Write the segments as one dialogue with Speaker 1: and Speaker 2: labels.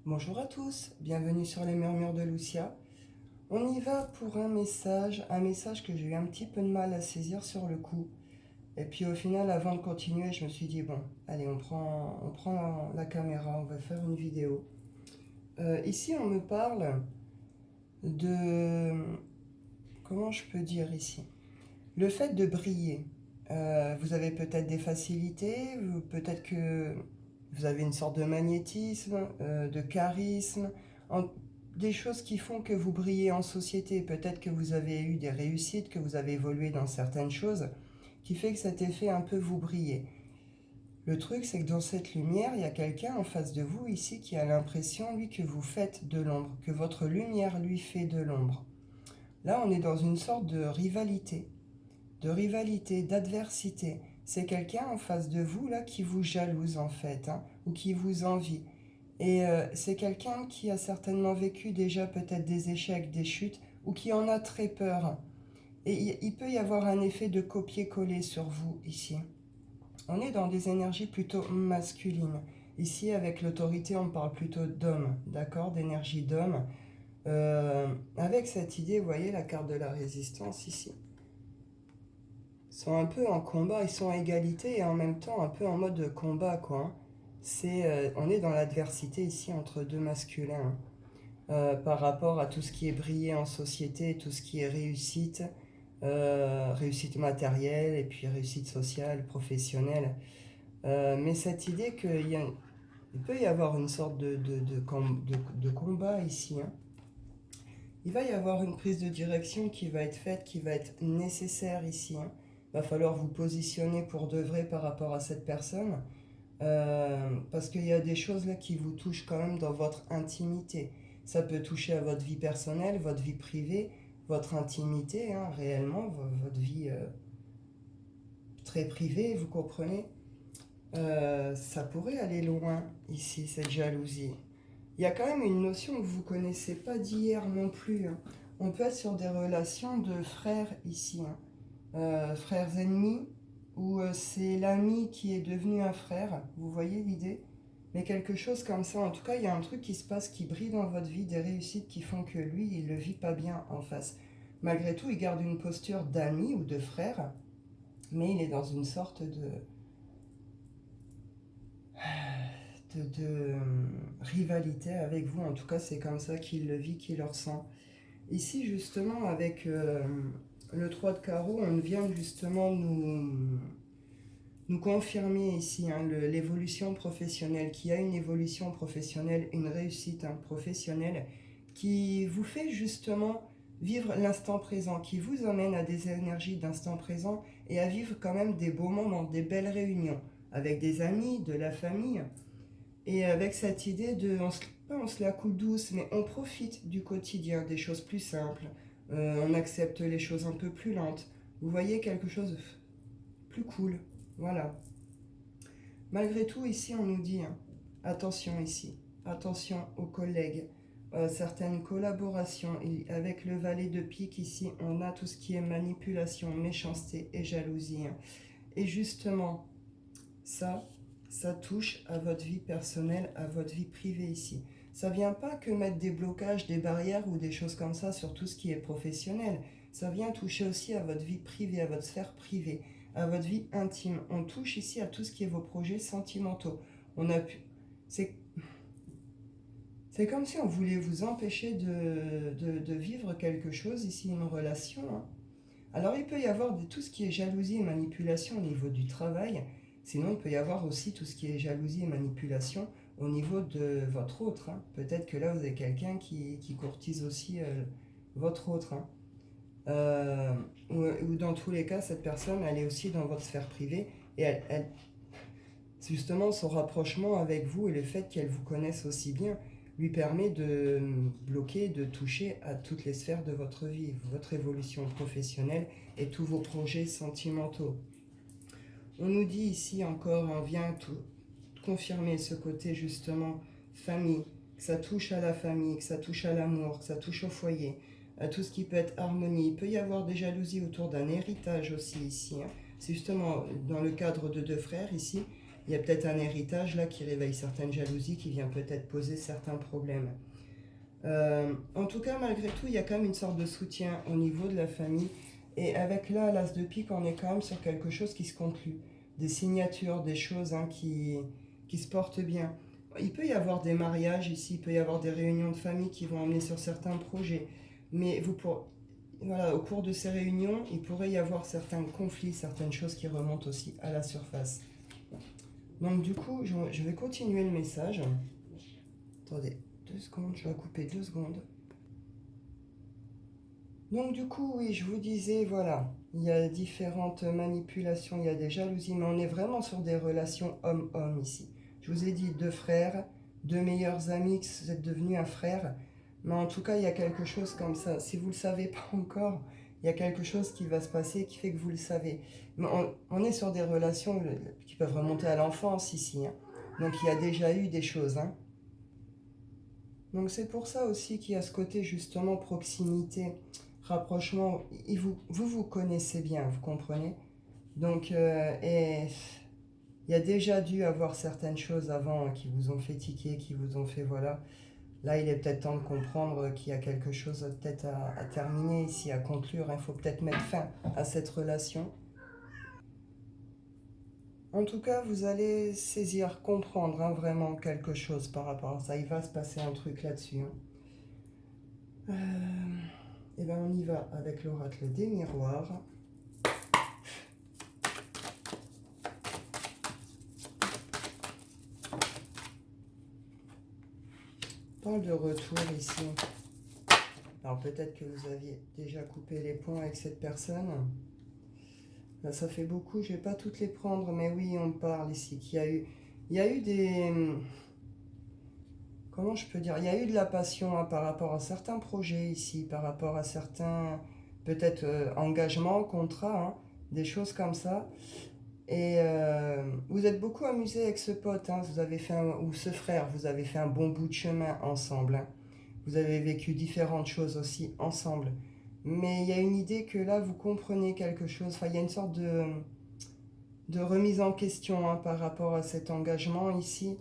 Speaker 1: Bonjour à tous, bienvenue sur les murmures de Lucia. On y va pour un message que j'ai eu un petit peu de mal à saisir sur le coup. Et puis au final, avant de continuer, je me suis dit, bon, allez, on prend la caméra, on va faire une vidéo. Ici, on me parle de... Comment je peux dire ici? Le fait de briller. Vous avez peut-être des facilités, peut-être que vous avez une sorte de magnétisme, de charisme, en- des choses qui font que vous brillez en société. Peut-être que vous avez eu des réussites, que vous avez évolué dans certaines choses, qui fait que cet effet un peu vous brillez. Le truc, c'est que dans cette lumière, il y a quelqu'un en face de vous ici qui a l'impression, lui, que vous faites de l'ombre, que votre lumière lui fait de l'ombre. Là, on est dans une sorte de rivalité, d'adversité. C'est quelqu'un en face de vous là qui vous jalouse en fait, hein, ou qui vous envie. Et c'est quelqu'un qui a certainement vécu déjà peut-être des échecs, des chutes, ou qui en a très peur. Et il peut y avoir un effet de copier-coller sur vous ici. On est dans des énergies plutôt masculines. Ici, avec l'autorité, on parle plutôt d'homme, d'accord, d'énergie d'homme. Avec cette idée, vous voyez la carte de la résistance ici. Sont un peu en combat, ils sont à égalité et en même temps un peu en mode combat quoi, hein. On est dans l'adversité ici entre deux masculins, hein. Par rapport à tout ce qui est brillé en société, tout ce qui est réussite, réussite matérielle et puis réussite sociale, professionnelle. Mais cette idée il peut y avoir une sorte de combat ici, hein. Il va y avoir une prise de direction qui va être faite, qui va être nécessaire ici, hein. Va falloir vous positionner pour de vrai par rapport à cette personne, parce qu'il y a des choses là qui vous touchent quand même dans votre intimité. Ça peut toucher à votre vie personnelle, votre vie privée, votre intimité, hein, réellement, votre vie très privée, vous comprenez. Ça pourrait aller loin ici, cette jalousie. Il y a quand même une notion que vous ne connaissez pas d'hier non plus, hein. On peut être sur des relations de frères ici, hein. Frères ennemis, où c'est l'ami qui est devenu un frère, vous voyez l'idée? Mais quelque chose comme ça, en tout cas, il y a un truc qui se passe, qui brille dans votre vie, des réussites qui font que lui, il ne le vit pas bien en face. Malgré tout, il garde une posture d'ami ou de frère, mais il est dans une sorte de rivalité avec vous. En tout cas, c'est comme ça qu'il le vit, qu'il le ressent. Ici, justement, avec le 3 de carreau, on vient justement nous confirmer ici, hein, l'évolution professionnelle, qui a une évolution professionnelle, une réussite, hein, professionnelle, qui vous fait justement vivre l'instant présent, qui vous amène à des énergies d'instant présent et à vivre quand même des beaux moments, des belles réunions avec des amis, de la famille, et avec cette idée de, on se la coule douce, mais on profite du quotidien, des choses plus simples, on accepte les choses un peu plus lentes. Vous voyez quelque chose de plus cool, voilà. Malgré tout, ici, on nous dit, hein, attention ici, attention aux collègues, certaines collaborations. Avec le valet de pique, ici, on a tout ce qui est manipulation, méchanceté et jalousie, hein. Et justement, ça, ça touche à votre vie personnelle, à votre vie privée ici. Ça vient pas que mettre des blocages, des barrières ou des choses comme ça sur tout ce qui est professionnel. Ça vient toucher aussi à votre vie privée, à votre sphère privée, à votre vie intime. On touche ici à tout ce qui est vos projets sentimentaux. On a pu... C'est c'est comme si on voulait vous empêcher de vivre quelque chose ici, une relation, hein. Alors il peut y avoir tout ce qui est jalousie et manipulation au niveau du travail, sinon il peut y avoir aussi tout ce qui est jalousie et manipulation au niveau de votre autre, hein. Peut-être que là vous avez quelqu'un qui courtise aussi votre autre, hein. Euh, ou dans tous les cas, cette personne, elle est aussi dans votre sphère privée et justement son rapprochement avec vous et le fait qu'elle vous connaisse aussi bien lui permet de bloquer, de toucher à toutes les sphères de votre vie, votre évolution professionnelle et tous vos projets sentimentaux. On nous dit ici encore, on vient tout confirmer ce côté justement famille, que ça touche à la famille, que ça touche à l'amour, que ça touche au foyer, à tout ce qui peut être harmonie. Il peut y avoir des jalousies autour d'un héritage aussi ici, hein. C'est justement dans le cadre de deux frères ici, Il y a peut-être un héritage là qui réveille certaines jalousies, qui vient peut-être poser certains problèmes. En tout cas, malgré tout, il y a quand même une sorte de soutien au niveau de la famille. Et avec là, l'as de pique, on est quand même sur quelque chose qui se conclut. Des signatures, des choses qui se portent bien. Il peut y avoir des mariages ici, il peut y avoir des réunions de famille qui vont amener sur certains projets. Mais voilà, au cours de ces réunions, il pourrait y avoir certains conflits, certaines choses qui remontent aussi à la surface. Donc du coup, je vais continuer le message. Attendez, 2 secondes, je vais couper 2 secondes. Donc du coup, oui, je vous disais, voilà, il y a différentes manipulations, il y a des jalousies, mais on est vraiment sur des relations homme-homme ici. Je vous ai dit 2 frères, 2 meilleurs amis, que vous êtes devenus un frère, mais en tout cas, il y a quelque chose comme ça. Si vous ne le savez pas encore, il y a quelque chose qui va se passer qui fait que vous le savez. Mais on est sur des relations qui peuvent remonter à l'enfance ici, hein. Donc il y a déjà eu des choses, hein. Donc c'est pour ça aussi qu'il y a ce côté justement proximité, rapprochement. Vous connaissez bien, vous comprenez? Donc et il y a déjà dû avoir certaines choses avant qui vous ont fait tiquer, qui vous ont fait voilà. Là il est peut-être temps de comprendre qu'il y a quelque chose peut-être à terminer ici, à conclure. Il faut peut-être mettre fin à cette relation. En tout cas, vous allez saisir, comprendre hein, vraiment quelque chose par rapport à ça. Il va se passer un truc là-dessus, hein. Et bien on y va avec l'oracle des miroirs. On parle de retour ici. Alors peut-être que vous aviez déjà coupé les ponts avec cette personne. Là ça fait beaucoup, je ne vais pas toutes les prendre, mais oui on parle ici qu'il y a eu des... Comment je peux dire? Il y a eu de la passion hein, par rapport à certains projets ici, par rapport à certains peut-être engagements, contrats, hein, des choses comme ça. Et vous êtes beaucoup amusé avec ce pote, hein, vous avez fait ou ce frère, vous avez fait un bon bout de chemin ensemble, hein. Vous avez vécu différentes choses aussi ensemble. Mais il y a une idée que là, vous comprenez quelque chose. Enfin, il y a une sorte de remise en question hein, par rapport à cet engagement ici.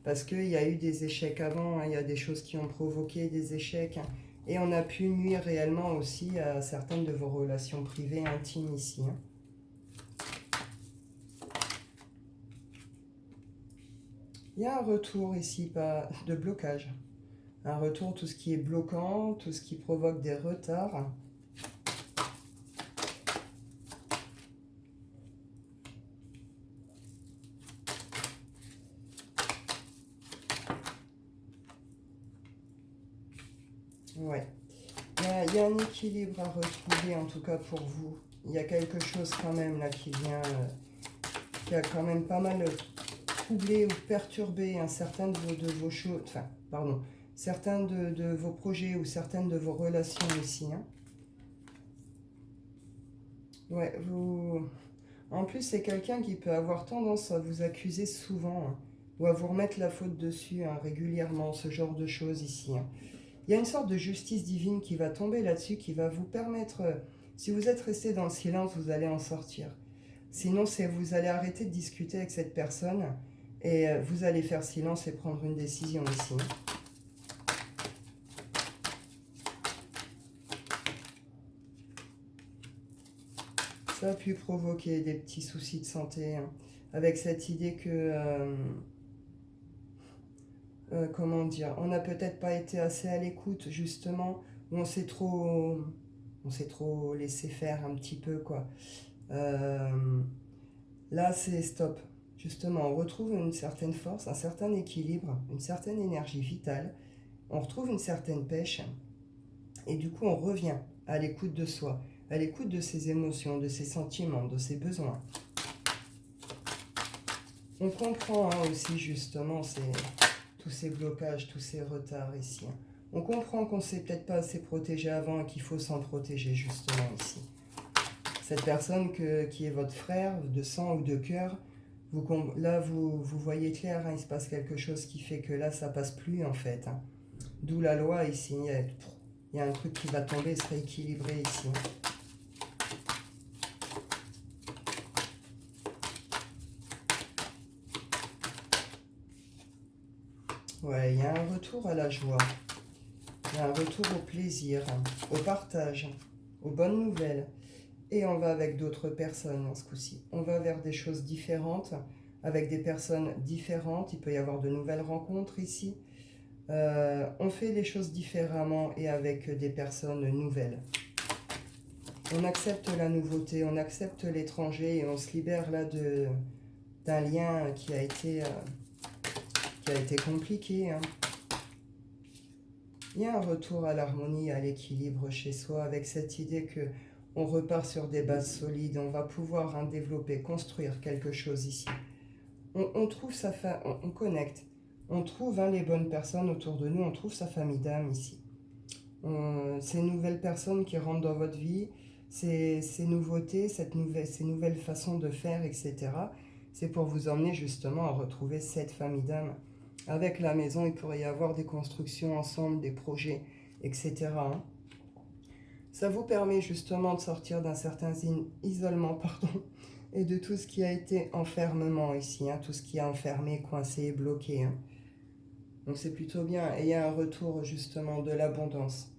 Speaker 1: Parce qu'il y a eu des échecs avant, hein, il y a des choses qui ont provoqué des échecs. Hein, et on a pu nuire réellement aussi à certaines de vos relations privées, intimes ici. Hein. Il y a un retour ici, pas de blocage. Un retour, tout ce qui est bloquant, tout ce qui provoque des retards. Ouais. Il y a un équilibre à retrouver, en tout cas pour vous. Il y a quelque chose quand même là qui vient, qui a quand même pas mal troublé ou perturbé un certain de vos choses, enfin, pardon, certains de vos projets ou certaines de vos relations ici. Hein. Ouais, vous... En plus, c'est quelqu'un qui peut avoir tendance à vous accuser souvent hein, ou à vous remettre la faute dessus hein, régulièrement, ce genre de choses ici. Hein. Il y a une sorte de justice divine qui va tomber là-dessus, qui va vous permettre, si vous êtes resté dans le silence, vous allez en sortir. Sinon, vous allez arrêter de discuter avec cette personne et vous allez faire silence et prendre une décision ici. Ça a pu provoquer des petits soucis de santé, hein, avec cette idée que... comment dire, on n'a peut-être pas été assez à l'écoute justement, où on s'est trop laissé faire un petit peu quoi. Là c'est stop, justement on retrouve une certaine force, un certain équilibre, une certaine énergie vitale, on retrouve une certaine pêche et du coup on revient à l'écoute de soi, à l'écoute de ses émotions, de ses sentiments, de ses besoins. On comprend hein, aussi justement tous ces blocages, tous ces retards ici. On comprend qu'on ne s'est peut-être pas assez protégé avant et qu'il faut s'en protéger justement ici. Cette personne qui est votre frère de sang ou de cœur, là vous voyez clair, hein, il se passe quelque chose qui fait que là ça passe plus en fait. Hein. D'où la loi ici, il y a un truc qui va tomber, se rééquilibrer ici. Ouais, il y a un retour à la joie. Il y a un retour au plaisir, au partage, aux bonnes nouvelles. Et on va avec d'autres personnes ce coup-ci. On va vers des choses différentes, avec des personnes différentes. Il peut y avoir de nouvelles rencontres ici. On fait les choses différemment et avec des personnes nouvelles. On accepte la nouveauté, on accepte l'étranger et on se libère là d'un lien qui a été compliqué. Il y a un retour à l'harmonie, à l'équilibre chez soi, avec cette idée que on repart sur des bases solides, on va pouvoir développer, construire quelque chose ici. On trouve on connecte, on trouve les bonnes personnes autour de nous, on trouve sa famille d'âme ici. Ces nouvelles personnes qui rentrent dans votre vie, ces nouveautés, ces nouvelles façons de faire, etc. C'est pour vous emmener justement à retrouver cette famille d'âme. Avec la maison, il pourrait y avoir des constructions ensemble, des projets, etc. Ça vous permet justement de sortir d'un certain isolement, pardon, et de tout ce qui a été enfermement ici, tout ce qui a enfermé, coincé, bloqué. Donc c'est plutôt bien. Et il y a un retour justement de l'abondance,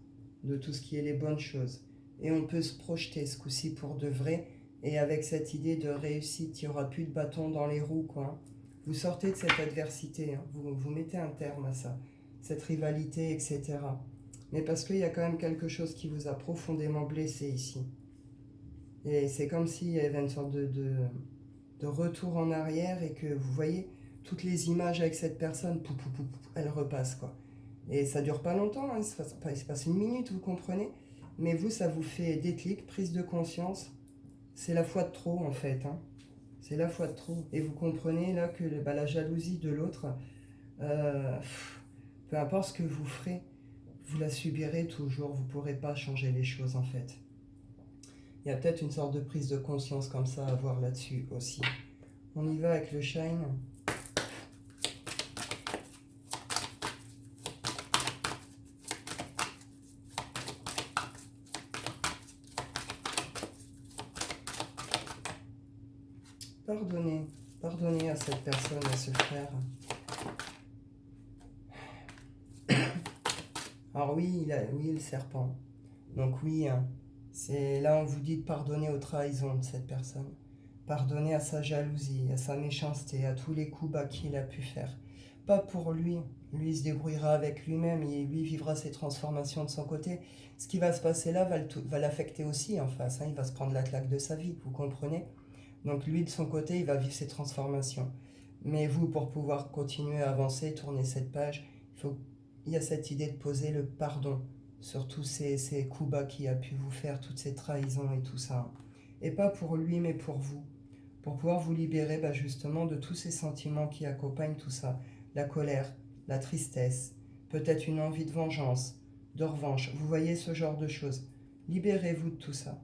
Speaker 1: de tout ce qui est les bonnes choses. Et on peut se projeter ce coup-ci pour de vrai. Et avec cette idée de réussite, il n'y aura plus de bâton dans les roues, quoi. Vous sortez de cette adversité, vous mettez un terme à ça, cette rivalité, etc. Mais parce qu'il y a quand même quelque chose qui vous a profondément blessé ici. Et c'est comme s'il y avait une sorte de retour en arrière et que vous voyez toutes les images avec cette personne, elles repassent, quoi. Et ça dure pas longtemps, il se passe une minute, vous comprenez. Mais vous, ça vous fait déclic, prise de conscience. C'est la fois de trop, en fait. C'est la fois de trop. Et vous comprenez là que la jalousie de l'autre, euh, peu importe ce que vous ferez, vous la subirez toujours. Vous ne pourrez pas changer les choses, en fait. Il y a peut-être une sorte de prise de conscience comme ça à voir là-dessus aussi. On y va avec le shine. Pardonnez, pardonnez à cette personne, à ce frère. Alors oui, oui, le serpent. Donc oui, c'est là on vous dit de pardonner aux trahisons de cette personne. Pardonner à sa jalousie, à sa méchanceté, à tous les coups bas qu'il a pu faire. Pas pour lui, lui il se débrouillera avec lui-même et lui vivra ses transformations de son côté. Ce qui va se passer là va l'affecter aussi en face, il va se prendre la claque de sa vie, vous comprenez? Donc lui de son côté, il va vivre ses transformations. Mais vous, pour pouvoir continuer à avancer, tourner cette page, il y a cette idée de poser le pardon sur tous ces coups bas qu'il a pu vous faire, toutes ces trahisons et tout ça. Et pas pour lui, mais pour vous. Pour pouvoir vous libérer justement de tous ces sentiments qui accompagnent tout ça. La colère, la tristesse, peut-être une envie de vengeance, de revanche. Vous voyez ce genre de choses. Libérez-vous de tout ça.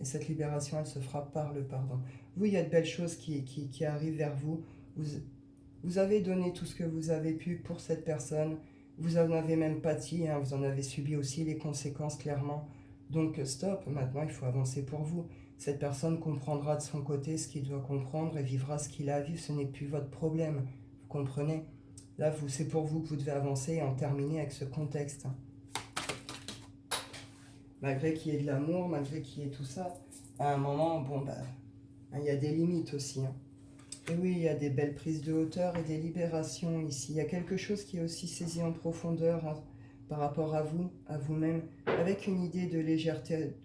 Speaker 1: Et cette libération, elle se fera par le pardon. Vous, il y a de belles choses qui arrivent vers vous. Vous avez donné tout ce que vous avez pu pour cette personne. Vous en avez même pâti, vous en avez subi aussi les conséquences clairement. Donc stop, maintenant il faut avancer pour vous. Cette personne comprendra de son côté ce qu'il doit comprendre et vivra ce qu'il a à vivre. Ce n'est plus votre problème. Vous comprenez? Là, c'est pour vous que vous devez avancer et en terminer avec ce contexte. Malgré qu'il y ait de l'amour, malgré qu'il y ait tout ça, à un moment, il y a des limites aussi. Et oui, il y a des belles prises de hauteur et des libérations ici. Il y a quelque chose qui est aussi saisi en profondeur par rapport à vous, à vous-même, avec une idée de légèreté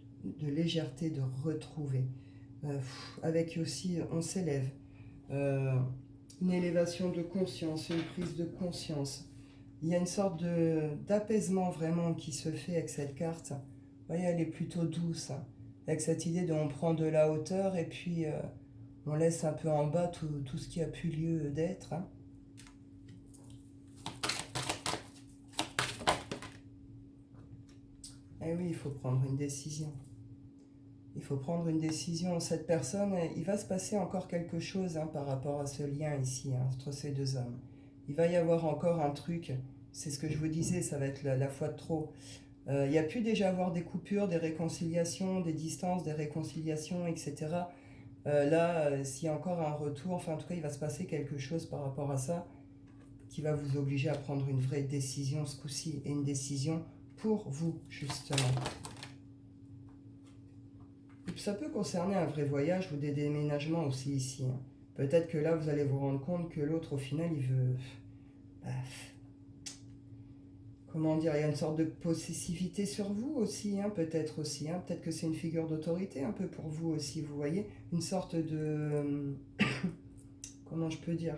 Speaker 1: de retrouver. Avec aussi, on s'élève. Une élévation de conscience, une prise de conscience. Il y a une sorte d'apaisement vraiment qui se fait avec cette carte. Vous voyez, elle est plutôt douce. Avec cette idée de on prend de la hauteur et puis on laisse un peu en bas tout ce qui a pu lieu d'être. Et oui, il faut prendre une décision. Il faut prendre une décision. Cette personne, il va se passer encore quelque chose par rapport à ce lien ici, entre ces deux hommes. Il va y avoir encore un truc, c'est ce que je vous disais, ça va être la fois de trop. Il y a pu déjà avoir des coupures, des réconciliations, des distances, des réconciliations, etc. Là, s'il y a encore un retour, enfin en tout cas, il va se passer quelque chose par rapport à ça qui va vous obliger à prendre une vraie décision ce coup-ci, et une décision pour vous, justement. Et ça peut concerner un vrai voyage ou des déménagements aussi ici. Hein. Peut-être que là, vous allez vous rendre compte que l'autre, au final, il veut... Bah, comment dire, il y a une sorte de possessivité sur vous aussi, hein, peut-être aussi. Hein, peut-être que c'est une figure d'autorité un peu pour vous aussi, vous voyez. Une sorte de... comment je peux dire?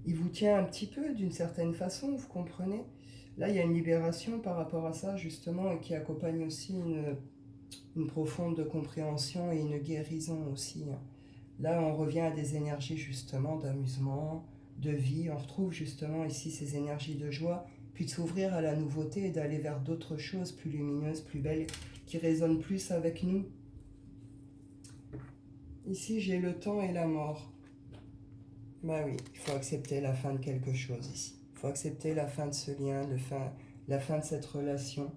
Speaker 1: Il vous tient un petit peu d'une certaine façon, vous comprenez? Là, il y a une libération par rapport à ça, justement, et qui accompagne aussi une profonde compréhension et une guérison aussi. Hein. Là, on revient à des énergies, justement, d'amusement, de vie. On retrouve, justement, ici, ces énergies de joie, puis de s'ouvrir à la nouveauté et d'aller vers d'autres choses plus lumineuses, plus belles, qui résonnent plus avec nous. Ici, j'ai le temps et la mort. Bah oui, il faut accepter la fin de quelque chose ici. Il faut accepter la fin de ce lien, la fin de cette relation,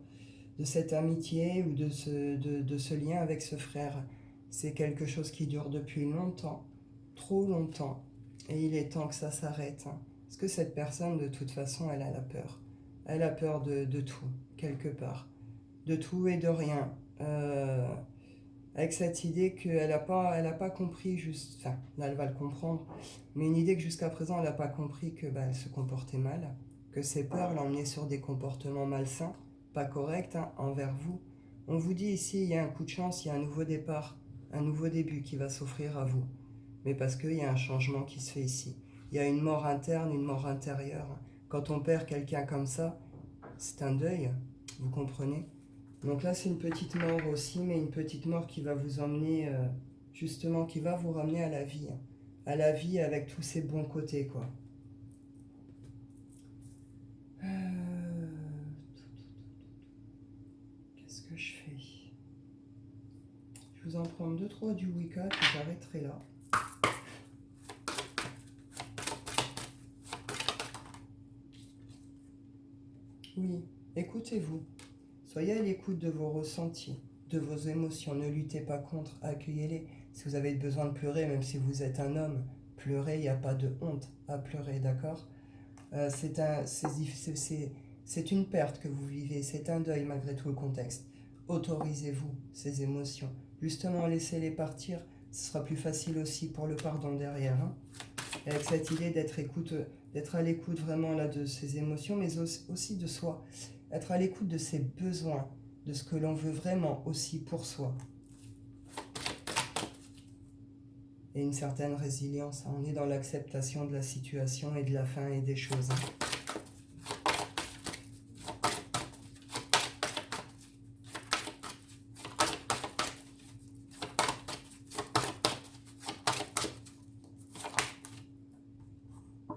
Speaker 1: de cette amitié ou de ce lien avec ce frère. C'est quelque chose qui dure depuis longtemps, trop longtemps, et il est temps que ça s'arrête. Hein. Parce que cette personne, de toute façon, elle a la peur. Elle a peur de tout, quelque part. De tout et de rien. Avec cette idée qu'elle n'a pas compris, juste, enfin, là elle va le comprendre, mais une idée que jusqu'à présent elle n'a pas compris que elle se comportait mal, que ses peurs l'emmenaient sur des comportements malsains, pas corrects hein, envers vous. On vous dit ici, il y a un coup de chance, il y a un nouveau départ, un nouveau début qui va s'offrir à vous, mais parce qu'il y a un changement qui se fait ici. Il y a une mort interne, une mort intérieure. Quand on perd quelqu'un comme ça, c'est un deuil, vous comprenez ? Donc là, c'est une petite mort aussi, mais une petite mort qui va vous emmener, justement, qui va vous ramener à la vie. Hein. À la vie avec tous ses bons côtés, quoi. Qu'est-ce que je fais? Je vous en prends 2-3 du Wicca, puis j'arrêterai là. Oui, écoutez-vous. Soyez à l'écoute de vos ressentis, de vos émotions. Ne luttez pas contre, accueillez-les. Si vous avez besoin de pleurer, même si vous êtes un homme, pleurez, il n'y a pas de honte à pleurer, d'accord ? C'est une perte que vous vivez, c'est un deuil malgré tout le contexte. Autorisez-vous ces émotions. Justement, laissez-les partir, ce sera plus facile aussi pour le pardon derrière. Hein. Et avec cette idée d'être à l'écoute vraiment là de ces émotions, mais aussi de soi. Être à l'écoute de ses besoins, de ce que l'on veut vraiment aussi pour soi. Et une certaine résilience. Hein. On est dans l'acceptation de la situation et de la fin et des choses. Hein.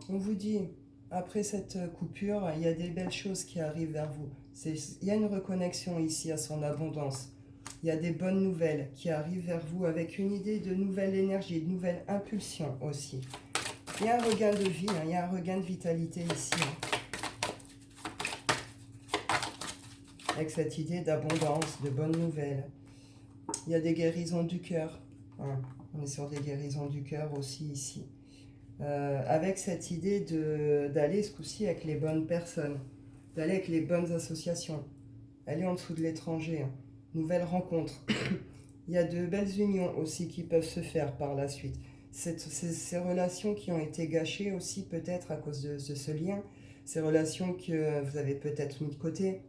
Speaker 1: On vous dit, après cette coupure, il y a des belles choses qui arrivent vers vous. Il y a une reconnexion ici à son abondance. Il y a des bonnes nouvelles qui arrivent vers vous avec une idée de nouvelle énergie, de nouvelle impulsion aussi. Il y a un regain de vie, hein, il y a un regain de vitalité ici. Hein. Avec cette idée d'abondance, de bonnes nouvelles. Il y a des guérisons du cœur. Hein. On est sur des guérisons du cœur aussi ici. Avec cette idée d'aller ce coup-ci avec les bonnes personnes, d'aller avec les bonnes associations, aller en dessous de l'étranger, hein. Nouvelles rencontres. Il y a de belles unions aussi qui peuvent se faire par la suite. Ces relations qui ont été gâchées aussi peut-être à cause de ce lien, ces relations que vous avez peut-être mis de côté,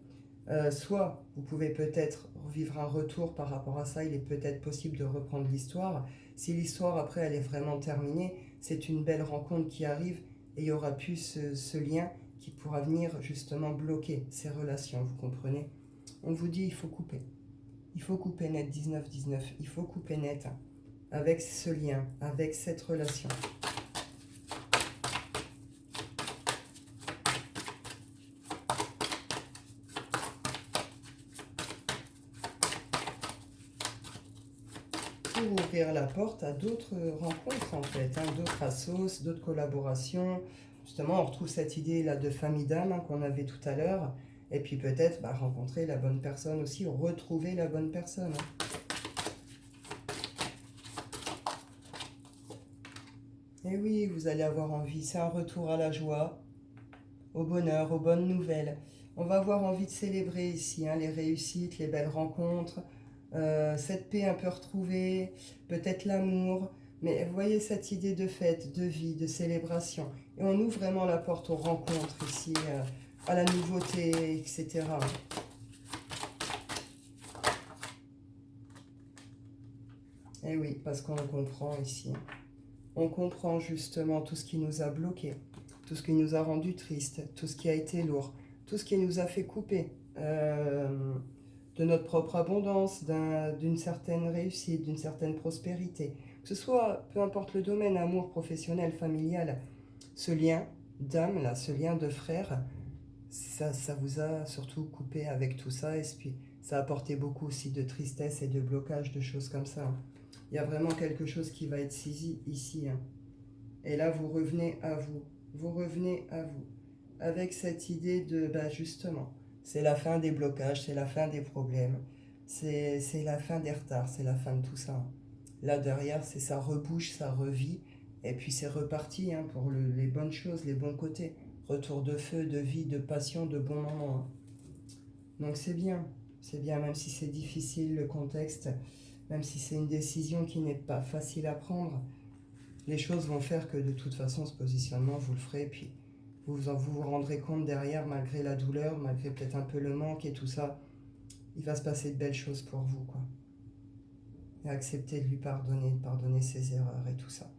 Speaker 1: soit vous pouvez peut-être vivre un retour par rapport à ça, il est peut-être possible de reprendre l'histoire. Si l'histoire après elle est vraiment terminée, c'est une belle rencontre qui arrive et il y aura plus ce lien qui pourra venir justement bloquer ces relations, vous comprenez? On vous dit il faut couper. Il faut couper net 19-19, il faut couper net hein, avec ce lien, avec cette relation. Pour ouvrir la porte à d'autres rencontres en fait, hein, d'autres assos, d'autres collaborations. Justement, on retrouve cette idée là de famille d'âme hein, qu'on avait tout à l'heure. Et puis peut-être rencontrer la bonne personne aussi, retrouver la bonne personne. Et oui, vous allez avoir envie, c'est un retour à la joie, au bonheur, aux bonnes nouvelles. On va avoir envie de célébrer ici hein, les réussites, les belles rencontres, cette paix un peu retrouvée, peut-être l'amour. Mais vous voyez cette idée de fête, de vie, de célébration. Et on ouvre vraiment la porte aux rencontres ici, à la nouveauté, etc. Et oui, parce qu'on comprend ici. On comprend justement tout ce qui nous a bloqués, tout ce qui nous a rendus tristes, tout ce qui a été lourd, tout ce qui nous a fait couper de notre propre abondance, d'une certaine réussite, d'une certaine prospérité. Que ce soit, peu importe le domaine, amour, professionnel, familial, ce lien d'âme, là, ce lien de frère, ça vous a surtout coupé avec tout ça. Et puis, ça a apporté beaucoup aussi de tristesse et de blocage, de choses comme ça. Il y a vraiment quelque chose qui va être saisi ici. Hein. Et là, vous revenez à vous. Vous revenez à vous. Avec cette idée de, bah justement, c'est la fin des blocages, c'est la fin des problèmes, c'est la fin des retards, c'est la fin de tout ça. Là, derrière, c'est ça rebouche, ça revit. Et puis, c'est reparti hein, pour les bonnes choses, les bons côtés. Retour de feu, de vie, de passion, de bons moments. Hein. Donc, c'est bien, même si c'est difficile, le contexte, même si c'est une décision qui n'est pas facile à prendre, les choses vont faire que de toute façon, ce positionnement, vous le ferez. Puis vous rendrez compte derrière, malgré la douleur, malgré peut-être un peu le manque et tout ça, il va se passer de belles choses pour vous, quoi. Et accepter de lui pardonner, de pardonner ses erreurs et tout ça.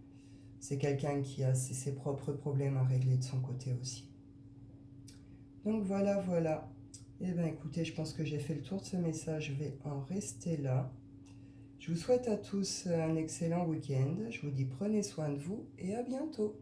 Speaker 1: C'est quelqu'un qui a ses propres problèmes à régler de son côté aussi. Donc voilà, voilà. Eh bien écoutez, je pense que j'ai fait le tour de ce message, je vais en rester là. Je vous souhaite à tous un excellent week-end. Je vous dis prenez soin de vous et à bientôt.